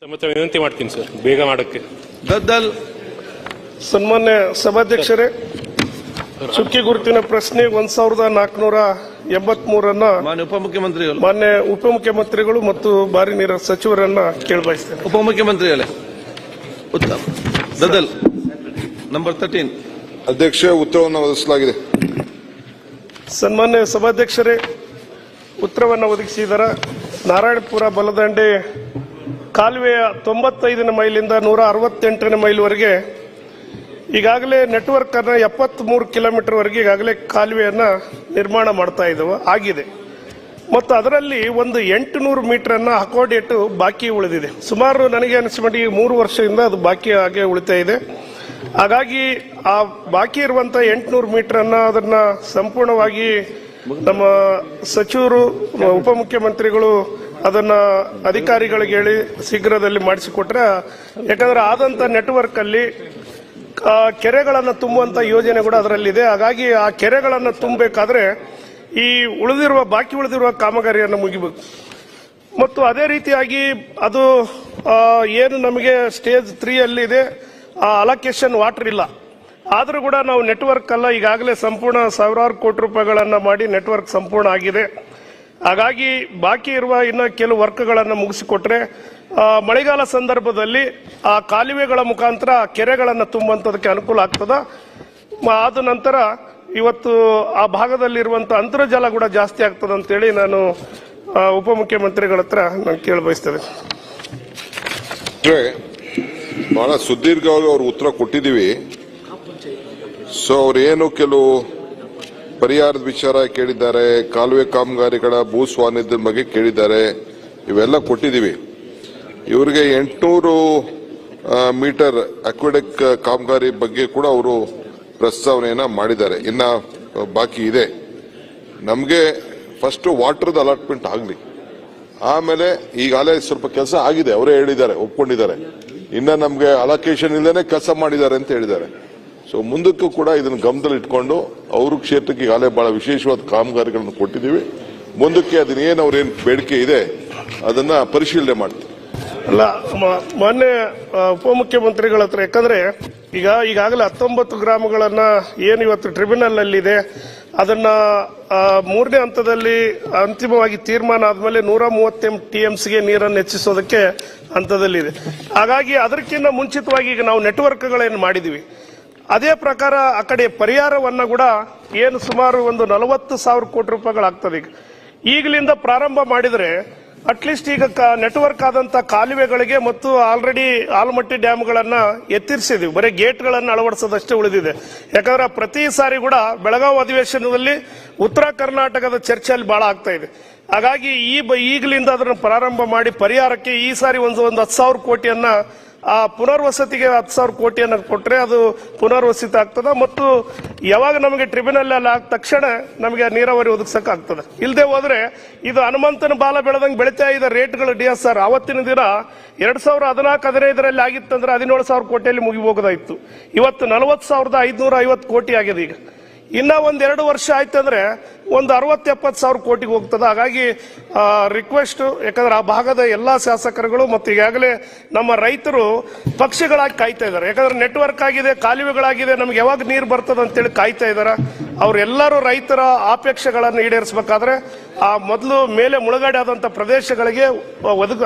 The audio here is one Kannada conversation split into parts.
ಮತ್ತೆ ವಿನಂತಿ ಮಾಡ್ತೀನಿ ಸರ್, ಬೇಗ ಮಾಡಕ್ಕೆ. ಗದ್ದಲ್. ಸನ್ಮಾನ್ಯ ಸಭಾಧ್ಯಕ್ಷರೇ, ಚುಕ್ಕಿ ಗುರುತಿನ ಪ್ರಶ್ನೆ 1483 ಮಾನ್ಯ ಉಪಮುಖ್ಯಮಂತ್ರಿಗಳು ಮತ್ತು ಭಾರಿ ನೀರ ಸಚಿವರನ್ನ ಕೇಳಬಯಸ್ತೇನೆ. ಉಪಮುಖ್ಯಮಂತ್ರಿಗಳೇ ಉತ್ತರ. ಗದ್ದಲ್ ನಂಬರ್ 13. ಅಧ್ಯಕ್ಷ, ಉತ್ತರವನ್ನು ಒದಗಿಸಲಾಗಿದೆ. ಸನ್ಮಾನ್ಯ ಸಭಾಧ್ಯಕ್ಷರೇ, ಉತ್ತರವನ್ನು ಒದಗಿಸಿದರ ನಾರಾಯಣಪುರ ಬಲದಂಡೆ ಕಾಲುವೆಯ 95ನೇ ಮೈಲಿಂದ 168ನೇ ಮೈಲ್ವರೆಗೆ ಈಗಾಗಲೇ ನೆಟ್ವರ್ಕ್ ಅನ್ನ 73 ಕಿಲೋಮೀಟರ್ ವರೆಗೆ ಈಗಾಗಲೇ ಕಾಲುವೆಯನ್ನ ನಿರ್ಮಾಣ ಮಾಡ್ತಾ ಆಗಿದೆ. ಮತ್ತು ಅದರಲ್ಲಿ ಒಂದು 800 ಮೀಟರ್ ಅನ್ನ ಅಕೋರ್ಡೇಟ್ ಬಾಕಿ ಉಳಿದಿದೆ. ಸುಮಾರು ನನಗೆ ಅನಿಸಿಮಟ್ಟಿಗೆ 3 ವರ್ಷದಿಂದ ಅದು ಬಾಕಿ ಹಾಗೆ ಉಳಿತಾ ಇದೆ. ಹಾಗಾಗಿ ಆ ಬಾಕಿ ಇರುವಂತಹ 800 ಮೀಟರ್ ಅನ್ನ ಅದನ್ನ ಸಂಪೂರ್ಣವಾಗಿ ನಮ್ಮ ಸಚಿವರು ಉಪಮುಖ್ಯಮಂತ್ರಿಗಳು ಅದನ್ನ ಅಧಿಕಾರಿಗಳಿಗೆ ಹೇಳಿ ಶೀಘ್ರದಲ್ಲಿ ಮಾಡಿಸಿಕೊಟ್ರೆ, ಯಾಕಂದ್ರೆ ಆದಂತ ನೆಟ್ವರ್ಕ್ ಅಲ್ಲಿ ಕೆರೆಗಳನ್ನು ತುಂಬುವಂತ ಯೋಜನೆ ಕೂಡ ಅದರಲ್ಲಿದೆ. ಹಾಗಾಗಿ ಆ ಕೆರೆಗಳನ್ನು ತುಂಬಬೇಕಾದ್ರೆ ಈ ಬಾಕಿ ಉಳಿದಿರುವ ಕಾಮಗಾರಿಯನ್ನು ಮುಗಿಬೇಕು. ಮತ್ತು ಅದೇ ರೀತಿಯಾಗಿ ಅದು ಏನು ನಮಗೆ ಸ್ಟೇಜ್ 3 ಅಲ್ಲಿ ಇದೆ, ಆ ಅಲೋಕೇಶನ್ ವಾಟರ್ ಇಲ್ಲ. ಆದರೂ ಕೂಡ ನಾವು ನೆಟ್ವರ್ಕ್ ಅಲ್ಲ ಈಗಾಗಲೇ ಸಂಪೂರ್ಣ ಸಾವಿರಾರು ಕೋಟಿ ರೂಪಾಯಿಗಳನ್ನ ಮಾಡಿ ನೆಟ್ವರ್ಕ್ ಸಂಪೂರ್ಣ ಆಗಿದೆ. ಹಾಗಾಗಿ ಬಾಕಿ ಇರುವ ಇನ್ನು ಕೆಲವು ವರ್ಕ್ಗಳನ್ನು ಮುಗಿಸಿಕೊಟ್ರೆ ಮಳೆಗಾಲ ಸಂದರ್ಭದಲ್ಲಿ ಆ ಕಾಲುವೆಗಳ ಮುಖಾಂತರ ಕೆರೆಗಳನ್ನು ತುಂಬುವಂಥದಕ್ಕೆ ಅನುಕೂಲ ಆಗ್ತದ. ಆದ ನಂತರ ಇವತ್ತು ಆ ಭಾಗದಲ್ಲಿರುವಂತಹ ಅಂತರ್ಜಲ ಕೂಡ ಜಾಸ್ತಿ ಆಗ್ತದೆ ಅಂತೇಳಿ ನಾನು ಉಪಮುಖ್ಯಮಂತ್ರಿಗಳ ಹತ್ರ ನಾನು ಕೇಳಬಯಸ್ತೇನೆ. ಬಹಳ ಸುದೀರ್ಘವಾಗಿ ಅವ್ರು ಉತ್ತರ ಕೊಟ್ಟಿದ್ದೀವಿ. ಸೊ ಅವ್ರೇನು ಕೆಲವು ಪರಿಹಾರದ ವಿಚಾರ ಕೇಳಿದ್ದಾರೆ, ಕಾಲುವೆ ಕಾಮಗಾರಿಗಳ ಭೂ ಸ್ವಾಧೀನದ ಬಗ್ಗೆ ಕೇಳಿದ್ದಾರೆ, ಇವೆಲ್ಲ ಕೊಟ್ಟಿದ್ದೀವಿ. ಇವರಿಗೆ 800 ಮೀಟರ್ ಅಕ್ವೆಡಕ್ ಕಾಮಗಾರಿ ಬಗ್ಗೆ ಕೂಡ ಅವರು ಪ್ರಸ್ತಾವನೆಯನ್ನ ಮಾಡಿದ್ದಾರೆ. ಇನ್ನ ಬಾಕಿ ಇದೆ. ನಮಗೆ ಫಸ್ಟ್ ವಾಟರ್ದ ಅಲಾಟ್ಮೆಂಟ್ ಆಗಲಿ, ಆಮೇಲೆ ಈಗಾಗಲೇ ಸ್ವಲ್ಪ ಕೆಲಸ ಆಗಿದೆ, ಅವರೇ ಹೇಳಿದ್ದಾರೆ, ಒಪ್ಕೊಂಡಿದ್ದಾರೆ. ಇನ್ನ ನಮ್ಗೆ ಅಲೋಕೇಶನ್ ಇಲ್ಲದೆ ಕೆಲಸ ಮಾಡಿದ್ದಾರೆ ಅಂತ ಹೇಳಿದ್ದಾರೆ. ಸೊ ಮುಂದಕ್ಕೂ ಕೂಡ ಇದನ್ನು ಗಮನದಲ್ಲಿ ಇಟ್ಕೊಂಡು ಅವ್ರ ಕ್ಷೇತ್ರಕ್ಕೆ ಈಗಾಗಲೇ ಬಹಳ ವಿಶೇಷವಾದ ಕಾಮಗಾರಿಗಳನ್ನು ಕೊಟ್ಟಿದ್ದೀವಿ. ಮುಂದಕ್ಕೆ ಅದನ್ನೇನು ಅವ್ರೇನು ಬೇಡಿಕೆ ಇದೆ ಅದನ್ನ ಪರಿಶೀಲನೆ ಮಾಡ್ತೀವಿ. ಅಲ್ಲ, ಮಾನ್ಯ ಉಪಮುಖ್ಯಮಂತ್ರಿಗಳ ಹತ್ರ, ಯಾಕಂದ್ರೆ ಈಗಾಗಲೇ 19 ಗ್ರಾಮಗಳನ್ನ ಏನು ಇವತ್ತು ಟ್ರಿಬ್ಯುನಲ್ ನಲ್ಲಿದೆ ಅದನ್ನ 3ನೇ ಹಂತದಲ್ಲಿ ಅಂತಿಮವಾಗಿ ತೀರ್ಮಾನ ಆದ್ಮೇಲೆ 130 TMCಗೆ ನೀರನ್ನು ಹೆಚ್ಚಿಸೋದಕ್ಕೆ ಹಂತದಲ್ಲಿದೆ. ಹಾಗಾಗಿ ಅದಕ್ಕಿಂತ ಮುಂಚಿತವಾಗಿ ಈಗ ನಾವು ನೆಟ್ವರ್ಕ್ಗಳೇನು ಮಾಡಿದೀವಿ ಅದೇ ಪ್ರಕಾರ ಆ ಕಡೆ ಪರಿಹಾರವನ್ನ ಕೂಡ ಏನು ಸುಮಾರು ಒಂದು 40,000 ಕೋಟಿ ರೂಪಾಯಿಗಳಾಗ್ತದೆ. ಈಗಲಿಂದ ಪ್ರಾರಂಭ ಮಾಡಿದ್ರೆ ಅಟ್ಲೀಸ್ಟ್ ಈಗ ನೆಟ್ವರ್ಕ್ ಆದಂತ ಕಾಲುವೆಗಳಿಗೆ ಮತ್ತು ಆಲ್ರೆಡಿ ಆಲಮಟ್ಟಿ ಡ್ಯಾಮ್ಗಳನ್ನ ಎತ್ತಿರಿಸಿದ್ವಿ, ಬರೀ ಗೇಟ್ಗಳನ್ನು ಅಳವಡಿಸೋದಷ್ಟೇ ಉಳಿದಿದೆ. ಯಾಕಂದ್ರೆ ಪ್ರತಿ ಸಾರಿ ಕೂಡ ಬೆಳಗಾವಿ ಅಧಿವೇಶನದಲ್ಲಿ ಉತ್ತರ ಕರ್ನಾಟಕದ ಚರ್ಚೆಯಲ್ಲಿ ಬಹಳ ಆಗ್ತಾ ಇದೆ. ಹಾಗಾಗಿ ಈಗಲಿಂದ ಅದನ್ನು ಪ್ರಾರಂಭ ಮಾಡಿ ಪರಿಹಾರಕ್ಕೆ ಈ ಸಾರಿ ಒಂದು 10,000 ಕೋಟಿಯನ್ನ ಆ ಪುನರ್ವಸತಿಗೆ 10,000 ಕೋಟಿಯನ್ನು ಕೊಟ್ಟರೆ ಅದು ಪುನರ್ವಸಿತ ಆಗ್ತದ. ಮತ್ತು ಯಾವಾಗ ನಮಗೆ ಟ್ರಿಬ್ಯುನಲ್ ಅಲ್ಲಿ ಆದ ತಕ್ಷಣ ನಮಗೆ ನೀರಾವರಿ ಒದಗಿಸಕ್ ಆಗ್ತದೆ. ಇಲ್ಲದೆ ಹೋದ್ರೆ ಇದು ಹನುಮಂತನ ಬಾಲ ಬೆಳೆದಂಗೆ ಬೆಳಿತಾ ಇದೆ ರೇಟ್ಗಳು. DSR ಅವತ್ತಿನ ದಿನ 2014-15 ಆಗಿತ್ತಂದ್ರೆ 17,000 ಕೋಟಿಯಲ್ಲಿ ಮುಗಿಬೋದಾಯಿತು. ಇವತ್ತು 40,550 ಕೋಟಿ ಆಗಿದೆ. ಈಗ ಇನ್ನ 1-2 ವರ್ಷ ಆಯ್ತಂದ್ರೆ ಒಂದು 60-70,000 ಕೋಟಿಗೆ ಹೋಗ್ತದೆ. ಹಾಗಾಗಿ ರಿಕ್ವೆಸ್ಟ್, ಯಾಕಂದ್ರೆ ಆ ಭಾಗದ ಎಲ್ಲಾ ಶಾಸಕರುಗಳು ಮತ್ತು ಈಗಾಗಲೇ ನಮ್ಮ ರೈತರು ಪಕ್ಷಿಗಳಾಗಿ ಕಾಯ್ತಾ ಇದ್ದಾರೆ. ಯಾಕಂದ್ರೆ ನೆಟ್ವರ್ಕ್ ಆಗಿದೆ, ಕಾಲುವೆಗಳಾಗಿದೆ, ನಮ್ಗೆ ಯಾವಾಗ ನೀರು ಬರ್ತದೆ ಅಂತೇಳಿ ಕಾಯ್ತಾ ಇದ್ದಾರೆ. ಅವರೆಲ್ಲರೂ ರೈತರ ಆಪೇಕ್ಷೆಗಳನ್ನು ಈಡೇರಿಸಬೇಕಾದ್ರೆ ಆ ಮೊದಲು ಮೇಲೆ ಮುಳುಗಡೆ ಆದಂತ ಪ್ರದೇಶಗಳಿಗೆ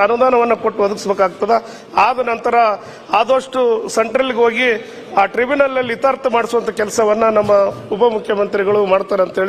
ಅನುದಾನವನ್ನು ಕೊಟ್ಟು ಒದಗಿಸಬೇಕಾಗ್ತದ. ಆದ ನಂತರ ಆದಷ್ಟು ಸೆಂಟ್ರಲ್ಗೆ ಹೋಗಿ ಆ ಟ್ರಿಬ್ಯುನಲ್ ಅಲ್ಲಿ ಇತ್ಯರ್ಥ ಮಾಡಿಸುವಂತ ಕೆಲಸವನ್ನ ನಮ್ಮ ಉಪಮುಖ್ಯಮಂತ್ರಿಗಳು ಮಾಡ್ತಾರೆ ಅಂತೇಳಿ